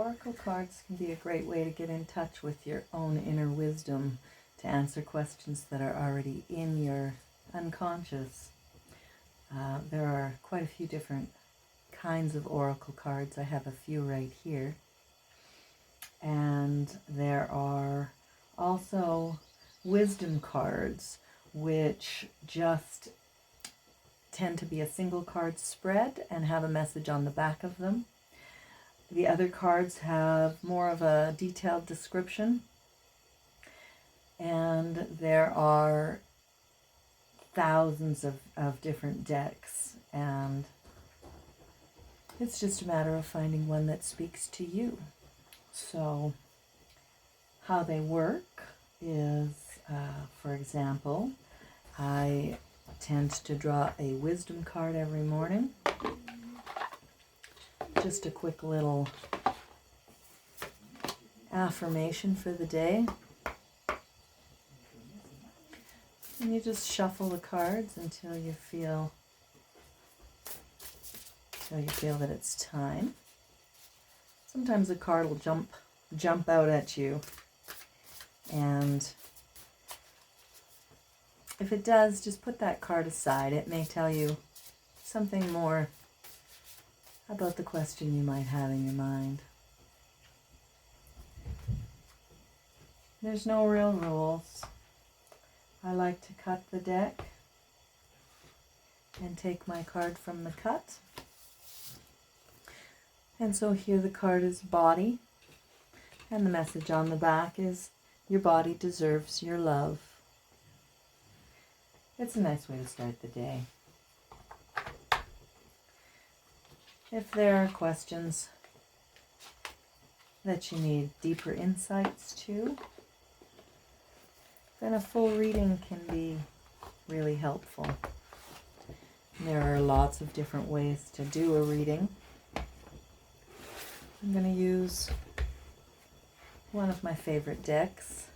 Oracle cards can be a great way to get in touch with your own inner wisdom, to answer questions that are already in your unconscious. There are quite a few different kinds of oracle cards. I have a few right here. And there are also wisdom cards, which just tend to be a single card spread and have a message on the back of them. The other cards have more of a detailed description, and there are thousands of different decks, and it's just a matter of finding one that speaks to you. So how they work is, for example, I tend to draw a wisdom card every morning. Just a quick little affirmation for the day. And you just shuffle the cards until you feel that it's time. Sometimes a card will jump out at you, and if it does, just put that card aside. It may tell you something more about the question you might have in your mind. There's no real rules. I like to cut the deck and take my card from the cut. And so here the card is body, and the message on the back is, your body deserves your love. It's a nice way to start the day. If there are questions that you need deeper insights to, then a full reading can be really helpful. There are lots of different ways to do a reading. I'm going to use one of my favorite decks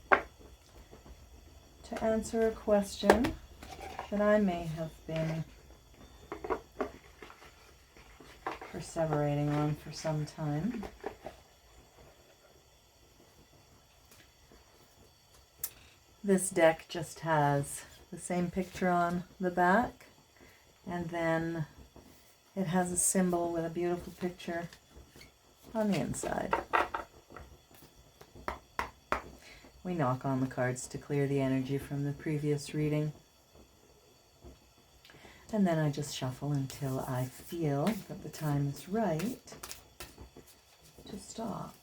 to answer a question that I may have been perseverating on for some time. This deck just has the same picture on the back, and then it has a symbol with a beautiful picture on the inside. We knock on the cards to clear the energy from the previous reading. And then I just shuffle until I feel that the time is right to stop.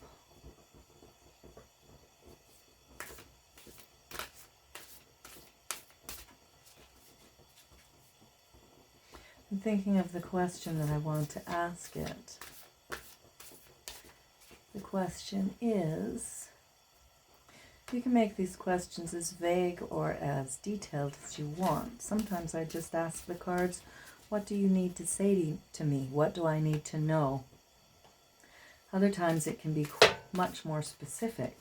I'm thinking of the question that I want to ask it. The question is, you can make these questions as vague or as detailed as you want. Sometimes I just ask the cards, what do you need to say to me? What do I need to know? Other times it can be much more specific.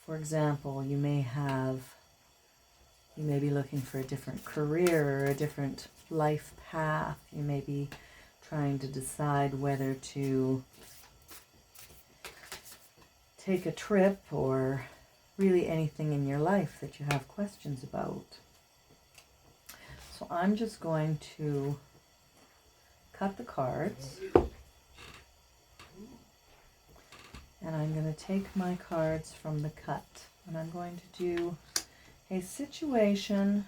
For example, you may be looking for a different career or a different life path. You may be trying to decide whether to take a trip, or really anything in your life that you have questions about. So I'm just going to cut the cards, and I'm going to take my cards from the cut, and I'm going to do a situation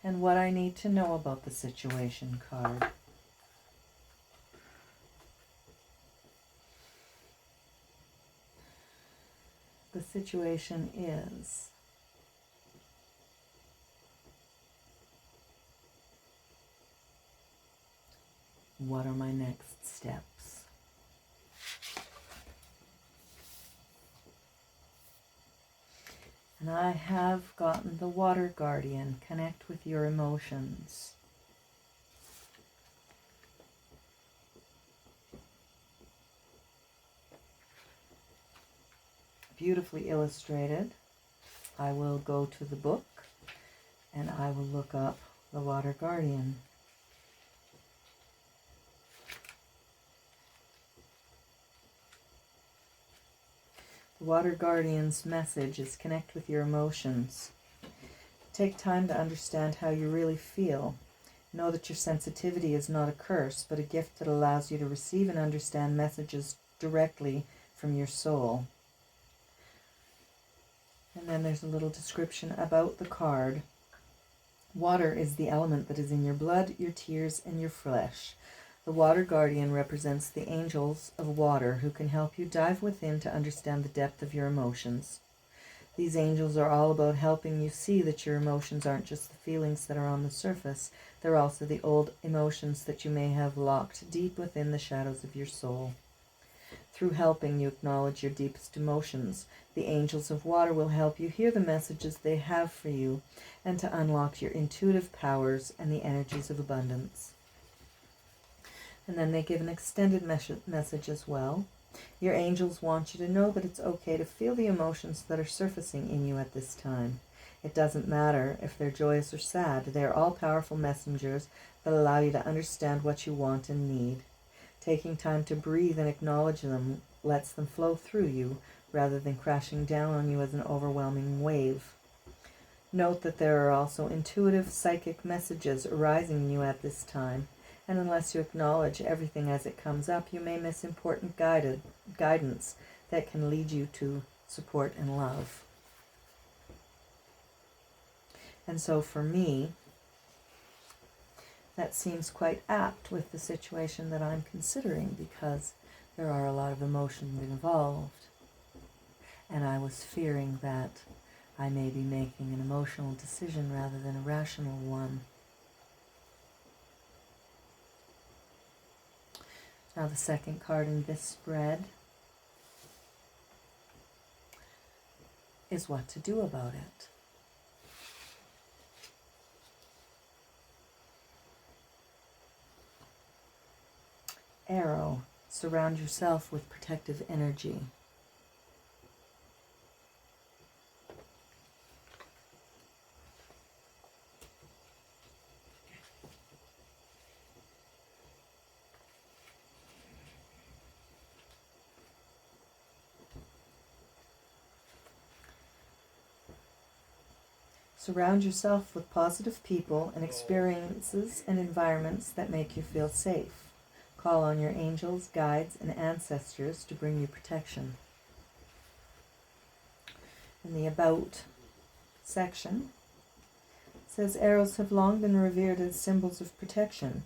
and what I need to know about the situation card. The situation is, what are my next steps? And I have gotten the Water Guardian, connect with your emotions. Beautifully illustrated. I will go to the book and I will look up the Water Guardian. The Water Guardian's message is connect with your emotions. Take time to understand how you really feel. Know that your sensitivity is not a curse, but a gift that allows you to receive and understand messages directly from your soul. And then there's a little description about the card. Water is the element that is in your blood, your tears, and your flesh. The Water Guardian represents the angels of water who can help you dive within to understand the depth of your emotions. These angels are all about helping you see that your emotions aren't just the feelings that are on the surface, they're also the old emotions that you may have locked deep within the shadows of your soul. Through helping you acknowledge your deepest emotions, the angels of water will help you hear the messages they have for you and to unlock your intuitive powers and the energies of abundance. And then they give an extended message as well. Your angels want you to know that it's okay to feel the emotions that are surfacing in you at this time. It doesn't matter if they're joyous or sad. They are all powerful messengers that allow you to understand what you want and need. Taking time to breathe and acknowledge them lets them flow through you rather than crashing down on you as an overwhelming wave. Note that there are also intuitive psychic messages arising in you at this time, and unless you acknowledge everything as it comes up, you may miss important guidance that can lead you to support and love. And so for me, that seems quite apt with the situation that I'm considering, because there are a lot of emotions involved. And I was fearing that I may be making an emotional decision rather than a rational one. Now the second card in this spread is what to do about it. Arrow, surround yourself with protective energy. Surround yourself with positive people and experiences and environments that make you feel safe. Call on your angels, guides, and ancestors to bring you protection. In the About section, it says, arrows have long been revered as symbols of protection,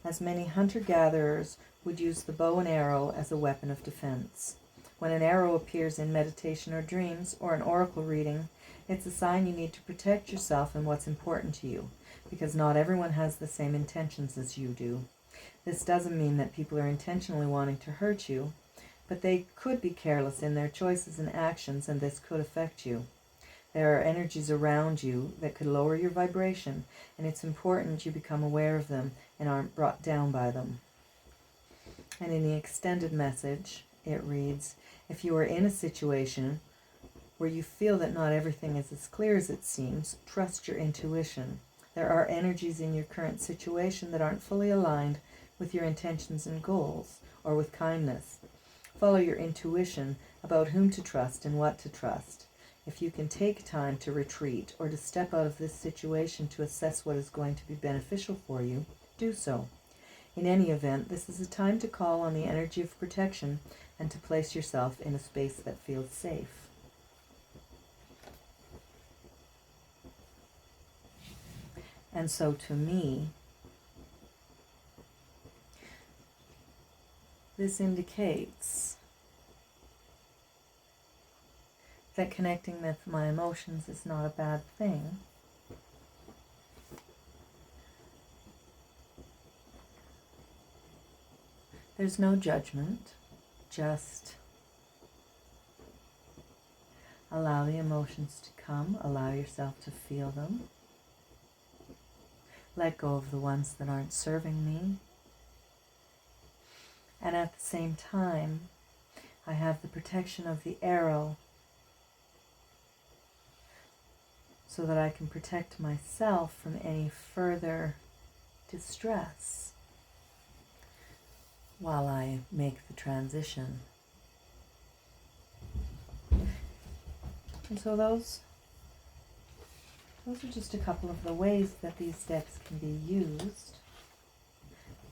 as many hunter-gatherers would use the bow and arrow as a weapon of defense. When an arrow appears in meditation or dreams or an oracle reading, it's a sign you need to protect yourself and what's important to you, because not everyone has the same intentions as you do. This doesn't mean that people are intentionally wanting to hurt you, but they could be careless in their choices and actions, and this could affect you. There are energies around you that could lower your vibration, and it's important you become aware of them and aren't brought down by them. And in the extended message, it reads, if you are in a situation where you feel that not everything is as clear as it seems, trust your intuition. There are energies in your current situation that aren't fully aligned with your intentions and goals, or with kindness. Follow your intuition about whom to trust and what to trust. If you can take time to retreat or to step out of this situation to assess what is going to be beneficial for you, do so. In any event, this is a time to call on the energy of protection and to place yourself in a space that feels safe. And so to me, this indicates that connecting with my emotions is not a bad thing. There's no judgment, just allow the emotions to come, allow yourself to feel them. Let go of the ones that aren't serving me. And at the same time, I have the protection of the arrow so that I can protect myself from any further distress while I make the transition. And so those are just a couple of the ways that these decks can be used.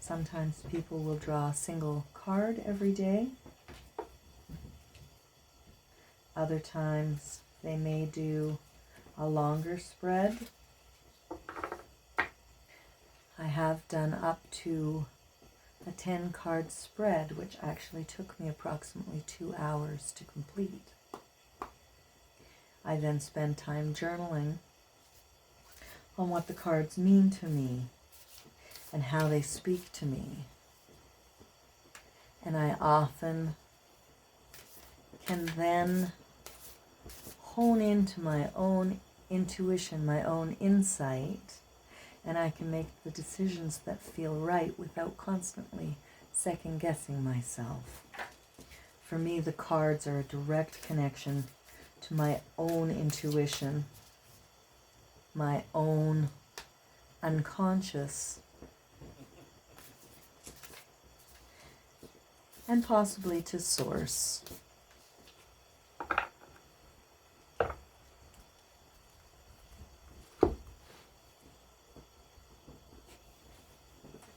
Sometimes people will draw a single card every day. Other times they may do a longer spread. I have done up to a 10-card spread, which actually took me approximately 2 hours to complete. I then spend time journaling on what the cards mean to me and how they speak to me. And I often can then hone into my own intuition, my own insight, and I can make the decisions that feel right without constantly second-guessing myself. For me, the cards are a direct connection to my own intuition, my own unconscious, and possibly to source.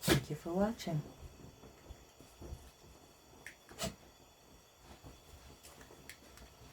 Thank you for watching.